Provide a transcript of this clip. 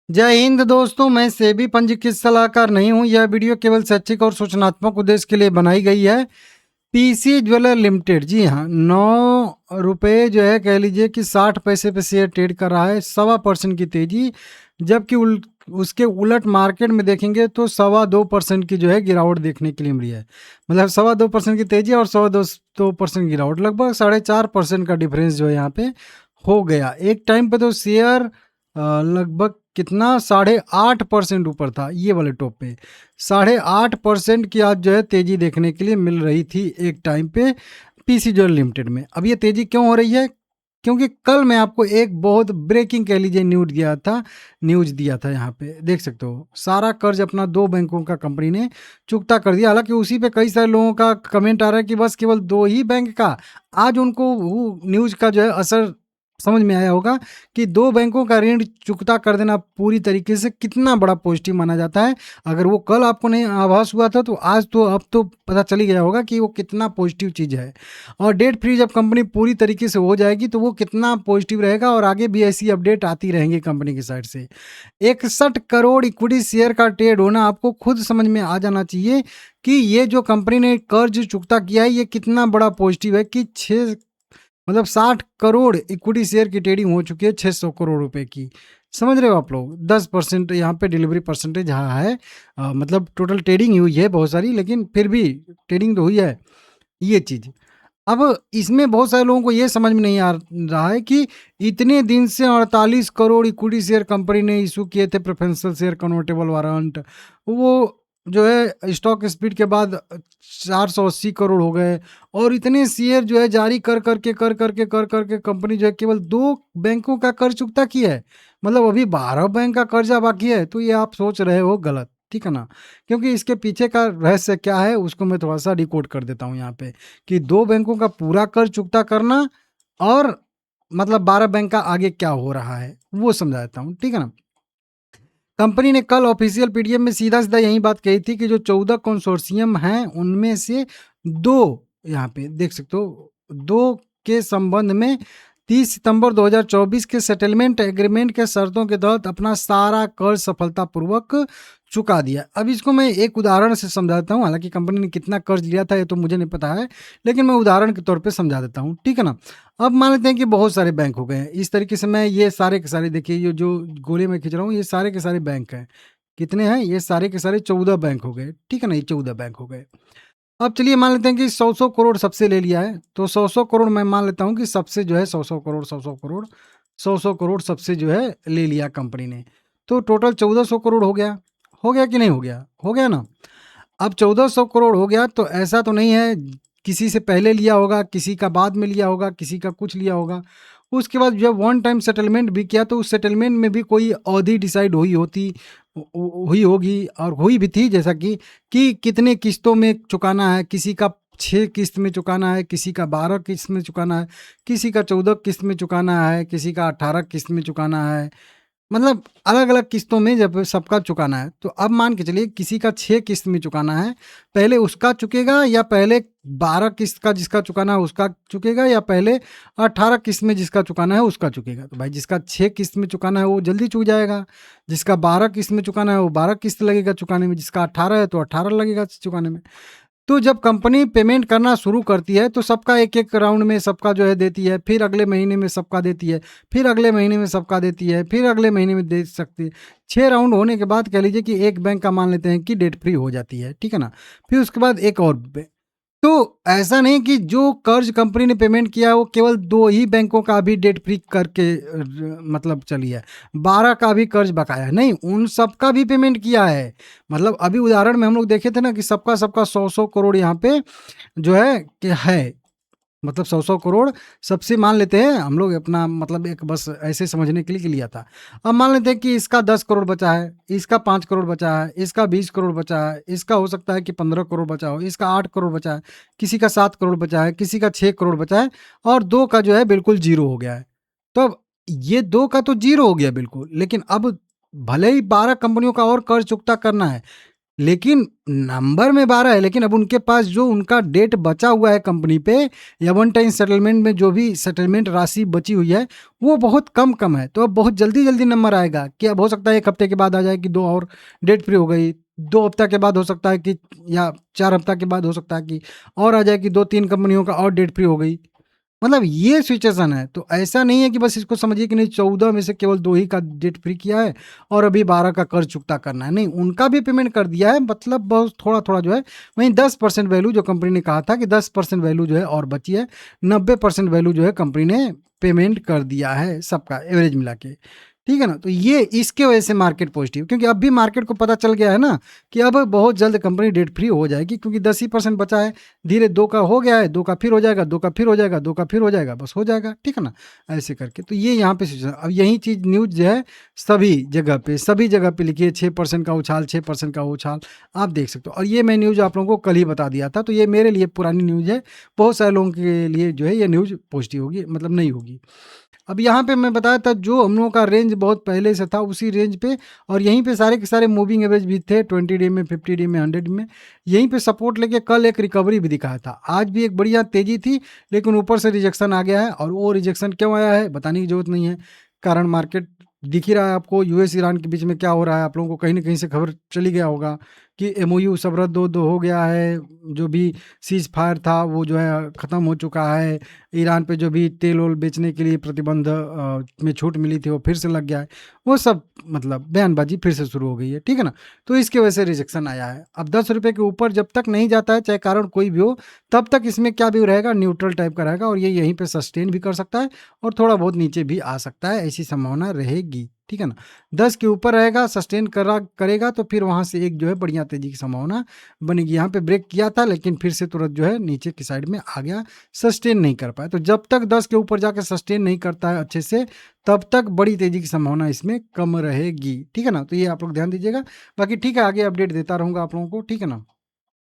जय हिंद दोस्तों, मैं सेबी पंजीकृत सलाहकार नहीं हूं। यह वीडियो केवल शैक्षिक और सूचनात्मक उद्देश्य के लिए बनाई गई है। पीसी ज्वेलर लिमिटेड, जी हाँ, 9 रुपये जो है, कह लीजिए कि 60 पैसे पे शेयर ट्रेड कर रहा है, 1.25% की तेजी। जबकि उसके उलट मार्केट में देखेंगे तो 2.25% की जो है गिरावट देखने के लिए मिली है। मतलब 2.25% की तेजी और 2.25% गिरावट, लगभग 4.5% का डिफरेंस जो है यहाँ पे हो गया। एक टाइम पे तो शेयर लगभग कितना 8.5% ऊपर था, ये वाले टॉप पे 8.5% की आज जो है तेजी देखने के लिए मिल रही थी एक टाइम पे पीसी ज्वेलर लिमिटेड में। अब ये तेजी क्यों हो रही है? क्योंकि कल मैं आपको एक बहुत ब्रेकिंग कह लीजिए न्यूज दिया था। यहाँ पे देख सकते हो, सारा कर्ज अपना 2 बैंकों का कंपनी ने चुकता कर दिया। हालांकि उसी पे कई सारे लोगों का कमेंट आ रहा है कि बस केवल 2 ही बैंक का। आज उनको वो न्यूज का जो है असर समझ में आया होगा कि 2 बैंकों का ऋण चुकता कर देना पूरी तरीके से कितना बड़ा पॉजिटिव माना जाता है। अगर वो कल आपको नहीं आभास हुआ था तो आज तो अब तो पता चल ही गया होगा कि वो कितना पॉजिटिव चीज़ है। और डेट फ्री जब कंपनी पूरी तरीके से हो जाएगी तो वो कितना पॉजिटिव रहेगा, और आगे भी ऐसी अपडेट आती रहेंगी कंपनी की साइड से। 61 करोड़ इक्विटी शेयर का ट्रेड होना आपको खुद समझ में आ जाना चाहिए कि ये जो कंपनी ने कर्ज चुकता किया है ये कितना बड़ा पॉजिटिव है कि 60 करोड़ इक्विटी शेयर की ट्रेडिंग हो चुकी है 600 करोड़ रुपए की। समझ रहे हो आप लोग? 10% यहाँ पे डिलीवरी परसेंटेज हाँ है। मतलब टोटल ट्रेडिंग ही हुई है बहुत सारी, लेकिन फिर भी ट्रेडिंग तो हुई है ये चीज़। अब इसमें बहुत सारे लोगों को ये समझ में नहीं आ रहा है कि इतने दिन से 48 करोड़ इक्विटी शेयर कंपनी ने इशू किए थे, प्रेफरेंशियल शेयर कन्वर्टेबल वारंट। वो जो है स्टॉक स्प्लिट के बाद 480 करोड़ हो गए। और इतने शेयर जो है जारी कर करके कंपनी जो है केवल 2 बैंकों का कर्ज चुकता किया है। मतलब अभी 12 बैंक का कर्जा बाकी है। तो ये आप सोच रहे हो गलत, ठीक है ना? क्योंकि इसके पीछे का रहस्य क्या है उसको मैं थोड़ा सा डिकोड कर देता हूँ यहाँ पे, कि 2 बैंकों का पूरा कर्ज चुकता करना और मतलब 12 बैंक का आगे क्या हो रहा है वो समझा देता हूँ, ठीक है ना? कंपनी ने कल ऑफिशियल पीडीएफ में सीधा सीधा यही बात कही थी कि जो 14 कंसोर्शियम हैं उनमें से 2, यहाँ पे देख सकते हो, 2 के संबंध में 30 सितंबर 2024 के सेटलमेंट एग्रीमेंट के शर्तों के तहत अपना सारा कर्ज सफलतापूर्वक चुका दिया। अब इसको मैं एक उदाहरण से समझाता हूँ। हालांकि कंपनी ने कितना कर्ज लिया था ये तो मुझे नहीं पता है, लेकिन मैं उदाहरण के तौर पे समझा देता हूँ, ठीक है ना? अब मान लेते हैं कि बहुत सारे बैंक हो गए हैं। इस तरीके से मैं ये सारे के सारे, देखिए ये जो गोले में खींच रहा हूँ ये सारे के सारे बैंक हैं। कितने हैं? ये सारे के सारे 14 बैंक हो गए, ठीक है ना? ये 14 बैंक हो गए। अब चलिए मान लेते हैं कि 100-100 करोड़ सबसे ले लिया है, तो 100-100 करोड़ मैं मान लेता हूँ कि सबसे जो है 100-100 करोड़ 100-100 करोड़ 100-100 करोड़ सबसे जो है ले लिया कंपनी ने। तो टोटल 1400 करोड़ हो गया। हो गया कि नहीं हो गया? हो गया ना? अब 1400 करोड़ हो गया तो ऐसा तो नहीं है किसी से पहले लिया होगा, किसी का बाद में लिया होगा, किसी का कुछ लिया होगा। उसके बाद जब वन टाइम सेटलमेंट भी किया तो उस सेटलमेंट में भी कोई अवधि डिसाइड हुई होगी, और हुई भी थी, जैसा कि कितने किस्तों में चुकाना है। किसी का 6 किस्त में चुकाना है, किसी का 12 किस्त में चुकाना है, किसी का 14 किस्त में चुकाना है, किसी का 18 किस्त में चुकाना है। मतलब अलग-अलग किस्तों में जब सबका चुकाना है, तो अब मान के चलिए किसी का 6 किस्त में चुकाना है, पहले उसका चुकेगा या पहले 12 किस्त का जिसका चुकाना है उसका चुकेगा, या पहले 18 किस्त में जिसका चुकाना है उसका चुकेगा? तो भाई जिसका 6 किस्त में चुकाना है वो जल्दी चुक जाएगा, जिसका 12 किस्त में चुकाना है वो 12 किस्त लगेगा चुकाने में, जिसका 18 है तो 18 लगेगा चुकाने में। तो जब कंपनी पेमेंट करना शुरू करती है तो सबका एक-एक राउंड में सबका जो है देती है, फिर अगले महीने में सबका देती है, फिर अगले महीने में सबका देती है, फिर अगले महीने में दे सकती है। 6 राउंड होने के बाद कह लीजिए कि एक बैंक का मान लेते हैं कि डेट फ्री हो जाती है, ठीक है ना? फिर उसके बाद एक और तो ऐसा नहीं कि जो कर्ज कंपनी ने पेमेंट किया है वो केवल 2 ही बैंकों का भी डेट फ्री करके मतलब चली है। 12 का भी कर्ज बकाया है। नहीं, उन सबका भी पेमेंट किया है। मतलब अभी उदाहरण में हम लोग देखे थे ना कि सबका 100-100 करोड़ यहाँ पे जो है कि है। मतलब 100-100 करोड़ सबसे मान लेते हैं हम लोग, अपना मतलब एक बस ऐसे समझने के लिए कि लिया था। अब मान लेते हैं कि इसका 10 करोड़ बचा है, इसका 5 करोड़ बचा है, इसका 20 करोड़ बचा है, इसका हो सकता है कि 15 करोड़ बचा हो, इसका 8 करोड़ बचा है, किसी का 7 करोड़ बचा है, किसी का 6 करोड़ बचा है, और 2 का जो है बिल्कुल ज़ीरो हो गया है। तो अब ये 2 का तो ज़ीरो हो गया बिल्कुल, लेकिन अब भले ही 12 कंपनियों का और कर्ज चुकता करना है, लेकिन नंबर में 12 है, लेकिन अब उनके पास जो उनका डेट बचा हुआ है कंपनी पे या वन टाइम सेटलमेंट में जो भी सेटलमेंट राशि बची हुई है वो बहुत कम है। तो अब बहुत जल्दी नंबर आएगा कि अब हो सकता है 1 हफ्ते के बाद आ जाए कि 2 और डेट फ्री हो गई, 2 हफ्ता के बाद हो सकता है कि, या 4 हफ्ता के बाद हो सकता है कि और आ जाए कि 2-3 कंपनियों का और डेट फ्री हो गई। मतलब ये सिचुएशन है। तो ऐसा नहीं है कि बस इसको समझिए कि नहीं 14 में से केवल 2 ही का डेट फ्री किया है और अभी 12 का कर्ज चुकता करना है। नहीं, उनका भी पेमेंट कर दिया है, मतलब बहुत थोड़ा-थोड़ा जो है। वहीं 10% वैल्यू जो कंपनी ने कहा था कि 10% वैल्यू जो है और बची है, 90% वैल्यू जो है कंपनी ने पेमेंट कर दिया है सबका एवरेज मिला के। ठीक है ना? तो ये इसके वजह से मार्केट पॉजिटिव, क्योंकि अब भी मार्केट को पता चल गया है ना कि अब बहुत जल्द कंपनी डेट फ्री हो जाएगी, क्योंकि 10 ही % बचा है। धीरे 2 का हो गया है, 2 का फिर हो जाएगा, 2 का फिर हो जाएगा, 2 का फिर हो जाएगा, बस हो जाएगा। ठीक है ना? ऐसे करके तो ये यहाँ पे सिचुएशन। अब यही चीज़ न्यूज़ जो है सभी जगह पे लिखी है, 6% का उछाल, 6% का उछाल, आप देख सकते हो। और ये मैं न्यूज़ आप लोगों को कल ही बता दिया था, तो ये मेरे लिए पुरानी न्यूज़ है। बहुत सारे लोगों के लिए जो है ये न्यूज़ पॉजिटिव होगी, मतलब नहीं होगी। अब यहाँ पे मैं बताया था जो हम लोगों का रेंज बहुत पहले से था उसी रेंज पे, और यहीं पे सारे के सारे मूविंग एवरेज भी थे, 20 डे में, 50 डे में, 100 में। यहीं पे सपोर्ट लेके कल एक रिकवरी भी दिखाया था। आज भी एक बढ़िया तेजी थी, लेकिन ऊपर से रिजेक्शन आ गया है। और वो रिजेक्शन क्यों आया है बताने की जरूरत नहीं है, कारण मार्केट दिख ही रहा है आपको। यूएस ईरान के बीच में क्या हो रहा है, आप लोगों को कहीं ना कहीं से खबर चली गया होगा कि एमओयू सब रद्द हो गया है। जो भी सीज फायर था वो जो है ख़त्म हो चुका है। ईरान पे जो भी तेल ओल बेचने के लिए प्रतिबंध में छूट मिली थी वो फिर से लग गया है। वो सब मतलब बयानबाजी फिर से शुरू हो गई है। ठीक है ना? तो इसकी वजह से रिजेक्शन आया है। अब 10 रुपये के ऊपर जब तक नहीं जाता है, चाहे कारण कोई भी हो, तब तक इसमें क्या भी रहेगा, न्यूट्रल टाइप का रहेगा, और ये यहीं पे सस्टेन भी कर सकता है और थोड़ा बहुत नीचे भी आ सकता है, ऐसी संभावना रहेगी। ठीक है ना? 10 के ऊपर रहेगा, सस्टेन करेगा तो फिर वहाँ से एक जो है बढ़िया तेजी की संभावना बनेगी। यहाँ पे ब्रेक किया था लेकिन फिर से तुरंत जो है नीचे की साइड में आ गया, सस्टेन नहीं कर पाया। तो जब तक 10 के ऊपर जाके सस्टेन नहीं करता है अच्छे से, तब तक बड़ी तेजी की संभावना इसमें कम रहेगी। ठीक है ना? तो ये आप लोग ध्यान दीजिएगा। बाकी ठीक है, आगे अपडेट देता रहूँगा आप लोगों को। ठीक है ना?